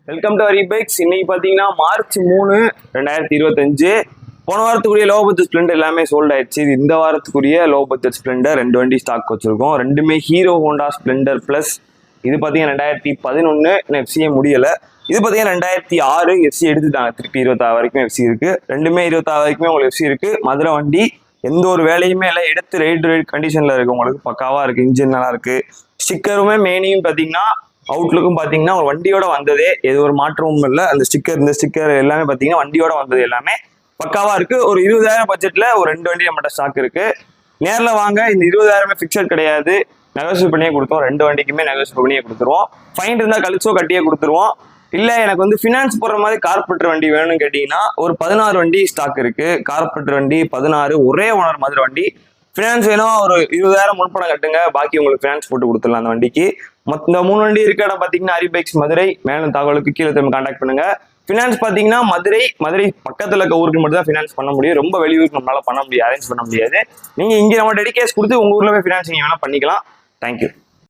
Welcome to Hari bikes. இன்னைக்கு பார்த்தீங்கன்னா March 3, 2025. போன வாரத்துக்குரிய லோ பட்ஜெட் ஸ்ப்ளெண்டர் எல்லாமே சோல்ட் ஆயிடுச்சு. இது இந்த வாரத்துக்குரிய லோ பட்ஜெட் ஸ்ப்ளெண்டர் 2 வண்டி ஸ்டாக் வச்சிருக்கோம். ரெண்டுமே ஹீரோ ஹோண்டா ஸ்ப்ளெண்டர் ப்ளஸ். இது பார்த்தீங்கன்னா 2011 எஃப்சியே முடியலை. இது பார்த்தீங்கன்னா 2006 எஃப்சி எடுத்துட்டாங்க. திருப்பி 26 வரைக்கும் எஃப்சி இருக்கு. ரெண்டுமே 26 வரைக்குமே உங்களுக்கு எஃப்சி இருக்கு. மதுரை வண்டி எந்த ஒரு வேலையுமே இல்லை, எடுத்து ரைட் கண்டிஷன்ல இருக்கு. உங்களுக்கு பக்காவா இருக்கு. இன்ஜின் நல்லா இருக்கு. ஸ்டிக்கருமே மெயினையும் பார்த்தீங்கன்னா அவுட்லுக்கும் பார்த்தீங்கன்னா ஒரு வண்டியோட வந்ததே எது ஒரு மாற்றமும் இல்லை. அந்த இந்த ஸ்டிக்கர் எல்லாமே பார்த்தீங்கன்னா வண்டியோட வந்தது எல்லாமே பக்காவா இருக்கு. ஒரு 20,000 பட்ஜெட்ல ஒரு 2 வண்டி நம்மகிட்ட ஸ்டாக் இருக்கு. நேரில் வாங்க. இந்த 20,000 ஃபிக்ஸட் கிடையாது, நெகோசியேட் பண்ணியே கொடுத்தோம். 2 வண்டிக்குமே நெகோசியேட் பண்ணியே கொடுத்துருவோம். ஃபைன் இருந்தால் கழிச்சோ கட்டியே கொடுத்துருவோம். இல்லை எனக்கு வந்து ஃபினான்ஸ் போடுற மாதிரி கார்பரேட்டர் வண்டி வேணும்னு கேட்டிங்கன்னா ஒரு 16 வண்டி ஸ்டாக் இருக்கு. கார்பரேட்டர் வண்டி 16, ஒரே ஓனர் மாதிரி வண்டி. ஃபினான்ஸ் வேணும் ஒரு 20,000 முன்பணம் கட்டுங்க, பாக்கி உங்களுக்கு ஃபினான்ஸ் போட்டு கொடுத்துடலாம் அந்த வண்டிக்கு. இந்த 3 வண்டி இருக்க இடம் பார்த்தீங்கன்னா ஹரி பைக்ஸ் மதுரை. மேலும் தகவலுக்கு கீழே திரும்ப கான்டாக்ட் பண்ணுங்க. ஃபினான்ஸ் பார்த்தீங்கன்னா மதுரை பக்கத்தில் இருக்க ஊருக்கு மட்டும் தான் ஃபினான்ஸ் பண்ண முடியும். ரொம்ப வெளியூருக்கு நம்மளால பண்ண முடியாது, அரேஞ்ச் பண்ண முடியாது. நீங்கள் இங்கே நம்ம டெடிகேஷன் கொடுத்து உங்கள் ஊரில் போய் ஃபினான்ஸ் நீங்கள் வேணால் பண்ணிக்கலாம். தேங்க்யூ.